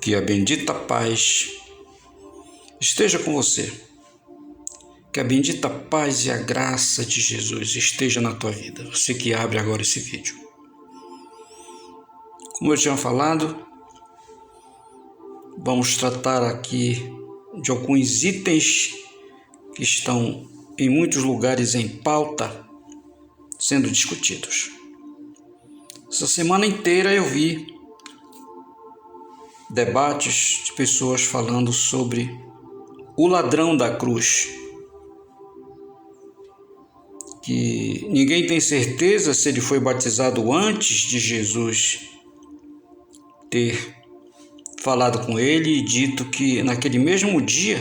Que a bendita paz esteja com você. Que a bendita paz e a graça de Jesus esteja na tua vida. Você que abre agora esse vídeo. Como eu tinha falado, vamos tratar aqui de alguns itens que estão em muitos lugares em pauta sendo discutidos. Essa semana inteira eu vi debates de pessoas falando sobre o ladrão da cruz, que ninguém tem certeza se ele foi batizado antes de Jesus ter falado com ele e dito que naquele mesmo dia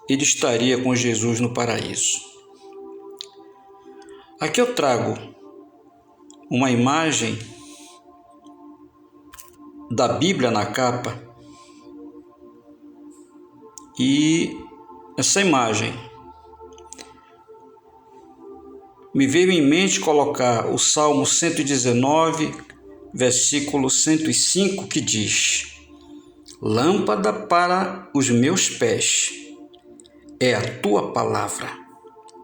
ele estaria com Jesus no paraíso. Aqui eu trago uma imagem da Bíblia na capa, e essa imagem me veio em mente colocar o Salmo 119, versículo 105, que diz: Lâmpada para os meus pés é a tua palavra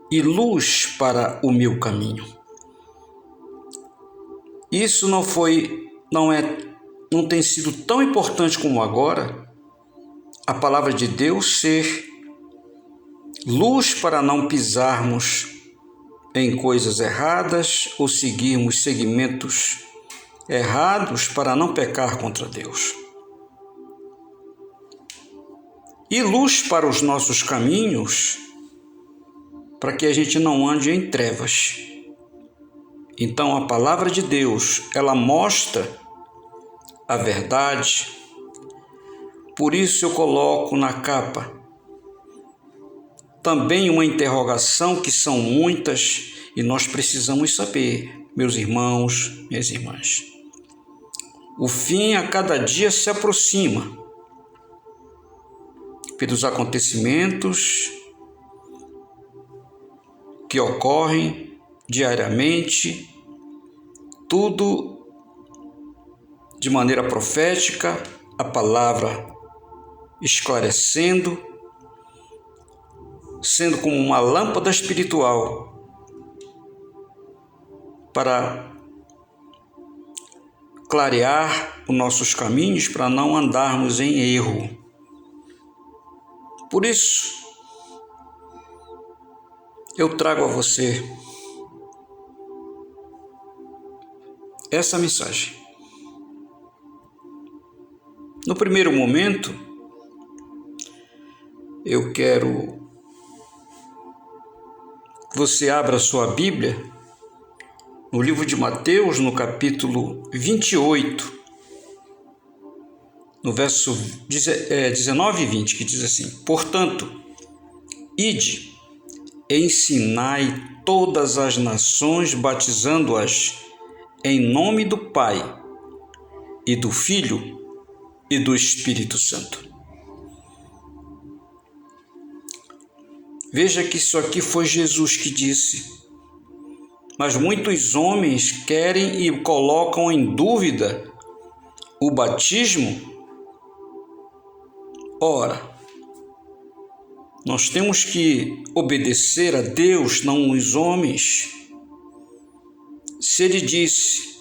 e luz para o meu caminho. Isso não tem sido tão importante como agora, a palavra de Deus ser luz para não pisarmos em coisas erradas ou seguirmos segmentos errados para não pecar contra Deus. E luz para os nossos caminhos, para que a gente não ande em trevas. Então a palavra de Deus, ela mostra a verdade. Por isso eu coloco na capa também uma interrogação, que são muitas, e nós precisamos saber, meus irmãos, minhas irmãs. O fim a cada dia se aproxima pelos acontecimentos que ocorrem diariamente, tudo de maneira profética, a palavra esclarecendo, sendo como uma lâmpada espiritual para clarear os nossos caminhos, para não andarmos em erro. Por isso, eu trago a você essa mensagem. No primeiro momento, eu quero que você abra sua Bíblia no livro de Mateus, no capítulo 28, no verso 19 e 20, que diz assim: Portanto, ide, ensinai todas as nações, batizando-as em nome do Pai, e do Filho, e do Espírito Santo. Veja que isso aqui foi Jesus que disse, mas muitos homens querem e colocam em dúvida o batismo. Ora, nós temos que obedecer a Deus, não os homens. Se ele disse,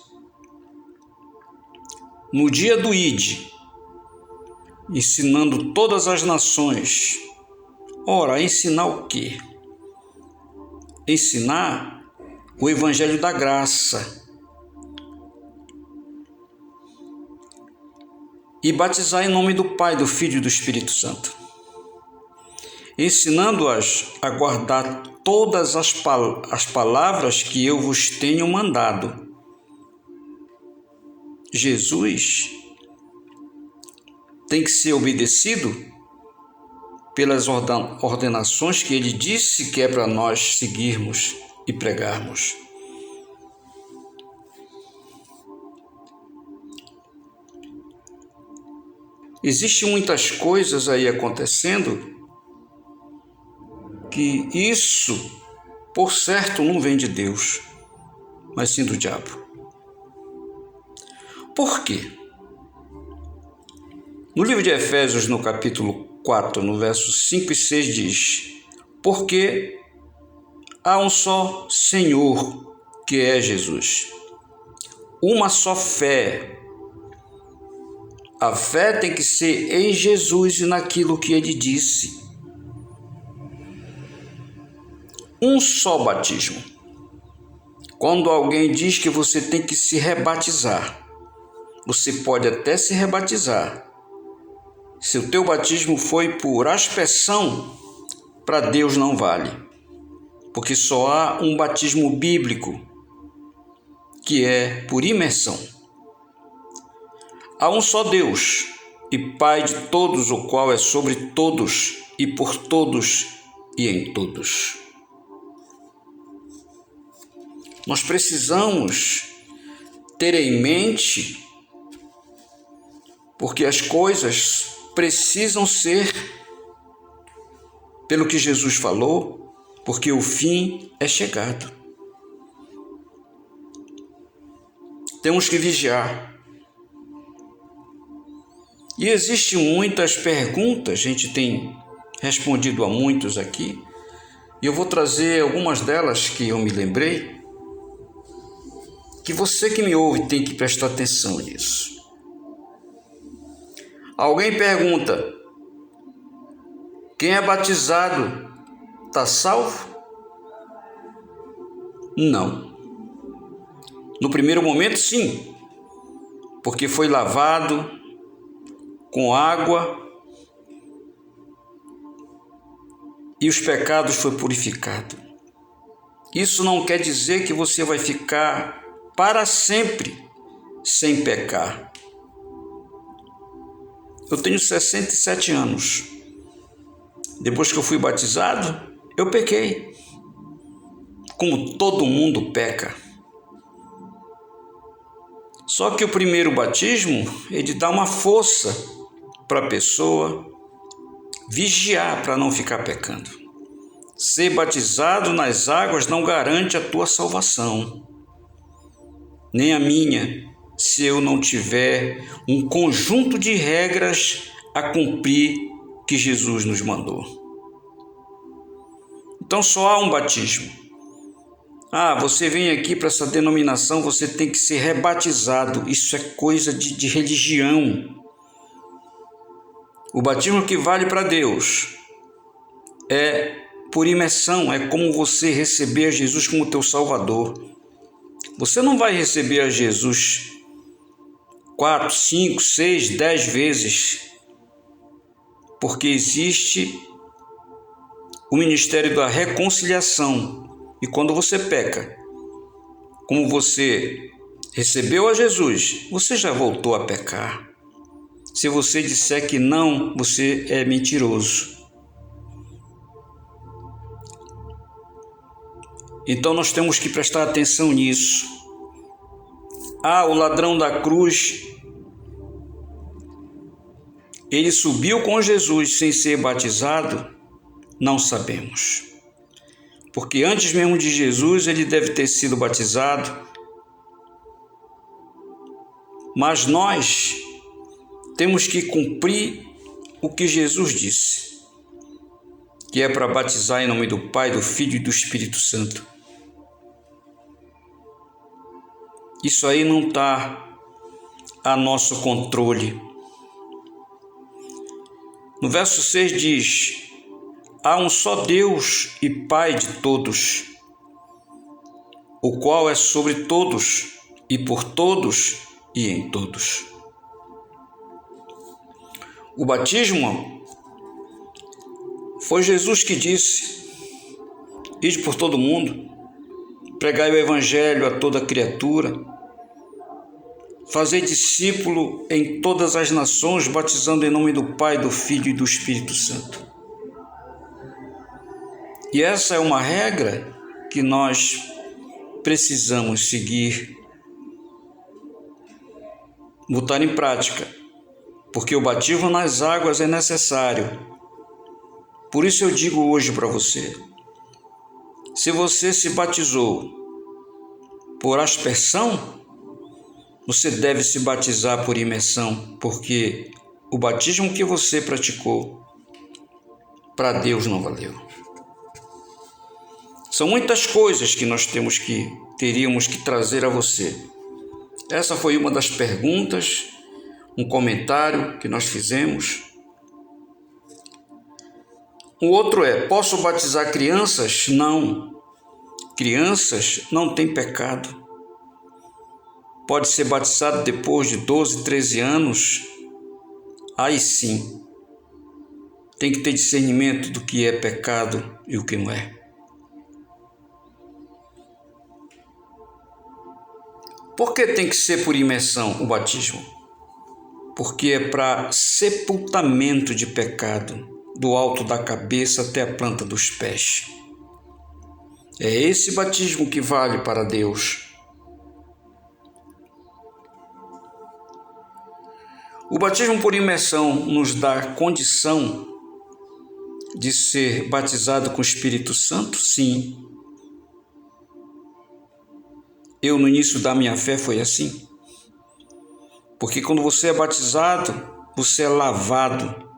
no dia do Ide, ensinando todas as nações, ora, ensinar o quê? Ensinar o Evangelho da Graça e batizar em nome do Pai, do Filho e do Espírito Santo, ensinando-as a guardar todas as palavras que eu vos tenho mandado. Jesus tem que ser obedecido pelas ordenações que ele disse que é para nós seguirmos e pregarmos. Existem muitas coisas aí acontecendo que isso, por certo, não vem de Deus, mas sim do diabo. Por quê? No livro de Efésios, no capítulo 4, no versos 5 e 6, diz: porque há um só Senhor, que é Jesus. Uma só fé. A fé tem que ser em Jesus e naquilo que ele disse. Um só batismo. Quando alguém diz que você tem que se rebatizar, você pode até se rebatizar. Se o teu batismo foi por aspersão, para Deus não vale. Porque só há um batismo bíblico, que é por imersão. Há um só Deus e Pai de todos, o qual é sobre todos e por todos e em todos. Nós precisamos ter em mente, porque as coisas precisam ser pelo que Jesus falou, porque o fim é chegado. Temos que vigiar. E existem muitas perguntas, a gente tem respondido a muitos aqui, e eu vou trazer algumas delas que eu me lembrei, que você que me ouve tem que prestar atenção nisso. Alguém pergunta: quem é batizado está salvo? Não. No primeiro momento, sim, porque foi lavado com água e os pecados foi purificado. Isso não quer dizer que você vai ficar para sempre sem pecar. Eu tenho 67 anos. Depois que eu fui batizado, eu pequei. Como todo mundo peca. Só que o primeiro batismo, ele dá uma força para a pessoa vigiar para não ficar pecando. Ser batizado nas águas não garante a tua salvação, nem a minha, se eu não tiver um conjunto de regras a cumprir que Jesus nos mandou. Então só há um batismo. Você vem aqui para essa denominação, você tem que ser rebatizado. Isso é coisa de religião. O batismo que vale para Deus é por imersão, é como você receber a Jesus como teu Salvador. Você não vai receber a Jesus 4, 5, 6, 10 vezes, porque existe o ministério da reconciliação. E quando você peca, como você recebeu a Jesus, você já voltou a pecar. Se você disser que não, você é mentiroso. Então nós temos que prestar atenção nisso. O ladrão da cruz, ele subiu com Jesus sem ser batizado? Não sabemos. Porque antes mesmo de Jesus, ele deve ter sido batizado. Mas nós temos que cumprir o que Jesus disse, que é para batizar em nome do Pai, do Filho e do Espírito Santo. Isso aí não está a nosso controle. No verso 6 diz: há um só Deus e Pai de todos, o qual é sobre todos e por todos e em todos. O batismo foi Jesus que disse: ide por todo mundo, pregai o evangelho a toda criatura, fazei discípulo em todas as nações, batizando em nome do Pai, do Filho e do Espírito Santo. E essa é uma regra que nós precisamos seguir, botar em prática, porque o batismo nas águas é necessário. Por isso eu digo hoje para você: se você se batizou por aspersão, você deve se batizar por imersão, porque o batismo que você praticou para Deus não valeu. São muitas coisas que nós teríamos que trazer a você. Essa foi uma das perguntas, um comentário que nós fizemos. O outro é: posso batizar crianças? Não. Crianças não têm pecado. Pode ser batizado depois de 12, 13 anos? Aí sim. Tem que ter discernimento do que é pecado e o que não é. Por que tem que ser por imersão o batismo? Porque é para sepultamento de pecado, do alto da cabeça até a planta dos pés. É esse batismo que vale para Deus. O batismo por imersão nos dá condição de ser batizado com o Espírito Santo? Sim. Eu, no início da minha fé, foi assim. Porque quando você é batizado, você é lavado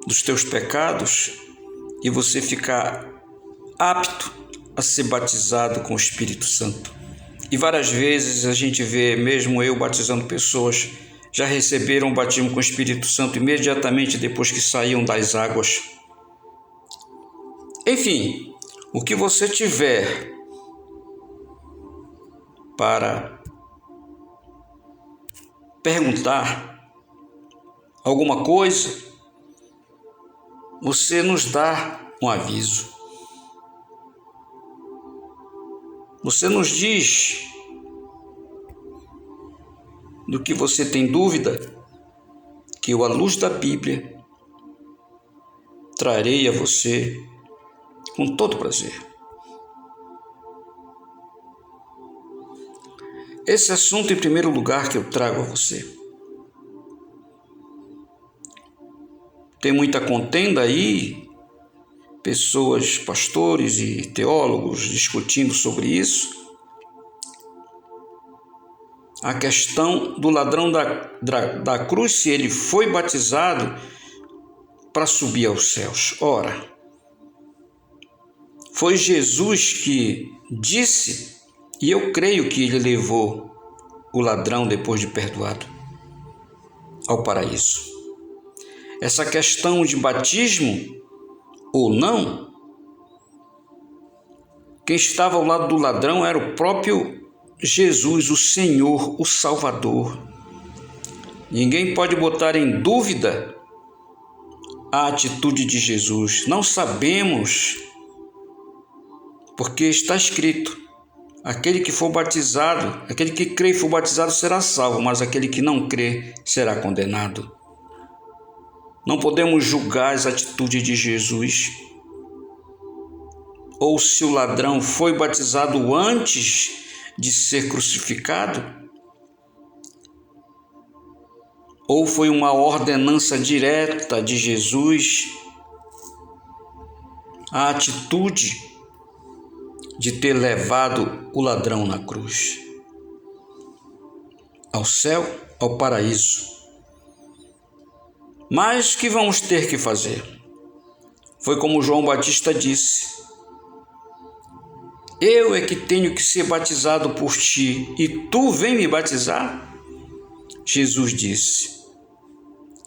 dos teus pecados e você fica apto a ser batizado com o Espírito Santo. E várias vezes a gente vê, mesmo eu batizando pessoas, já receberam o batismo com o Espírito Santo imediatamente depois que saíam das águas. Enfim, o que você tiver para perguntar alguma coisa, você nos dá um aviso. Você nos diz do que você tem dúvida, que eu, à luz da Bíblia, trarei a você com todo prazer. Esse assunto, em primeiro lugar, que eu trago a você. Tem muita contenda aí, pessoas, pastores e teólogos discutindo sobre isso. A questão do ladrão da cruz, se ele foi batizado para subir aos céus. Ora, foi Jesus que disse, e eu creio que ele levou o ladrão, depois de perdoado, ao paraíso. Essa questão de batismo ou não, quem estava ao lado do ladrão era o próprio Jesus, o Senhor, o Salvador. Ninguém pode botar em dúvida a atitude de Jesus. Não sabemos, porque está escrito: aquele que for batizado, aquele que crê e for batizado será salvo, mas aquele que não crê será condenado. Não podemos julgar as atitudes de Jesus, ou se o ladrão foi batizado antes de ser crucificado, ou foi uma ordenança direta de Jesus, a atitude de ter levado o ladrão na cruz ao céu, ao paraíso. Mas o que vamos ter que fazer? Foi como João Batista disse: eu é que tenho que ser batizado por ti, e tu vem me batizar? Jesus disse: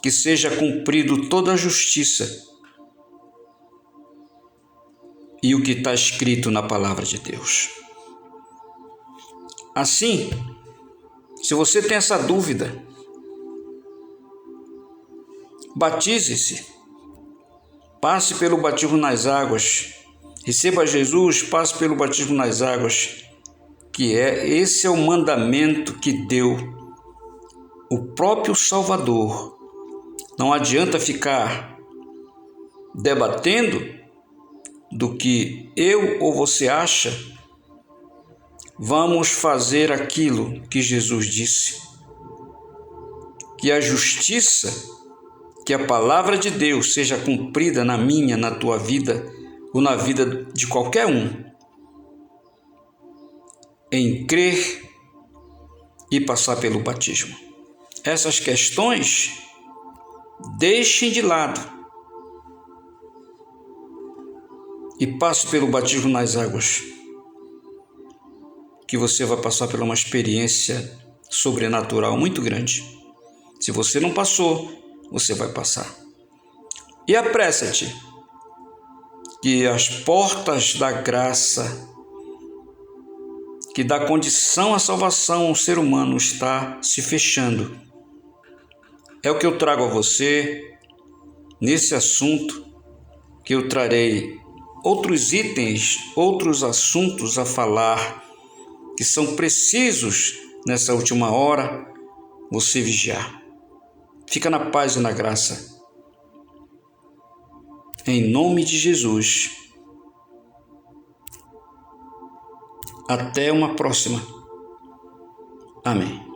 que seja cumprido toda a justiça e o que está escrito na palavra de Deus. Assim, se você tem essa dúvida, batize-se, passe pelo batismo nas águas, receba Jesus, passe pelo batismo nas águas, esse é o mandamento que deu o próprio Salvador. Não adianta ficar debatendo do que eu ou você acha. Vamos fazer aquilo que Jesus disse. Que a justiça, que a palavra de Deus seja cumprida na minha, na tua vida, ou na vida de qualquer um, em crer e passar pelo batismo. essas questões, deixem de lado e passe pelo batismo nas águas, que você vai passar por uma experiência sobrenatural muito grande. Se você não passou, você vai passar. E apressa-te, que as portas da graça, que dá condição à salvação ao ser humano, está se fechando. É o que eu trago a você nesse assunto, que eu trarei outros itens, outros assuntos a falar, que são precisos nessa última hora você vigiar. Fica na paz e na graça. Em nome de Jesus. Até uma próxima. Amém.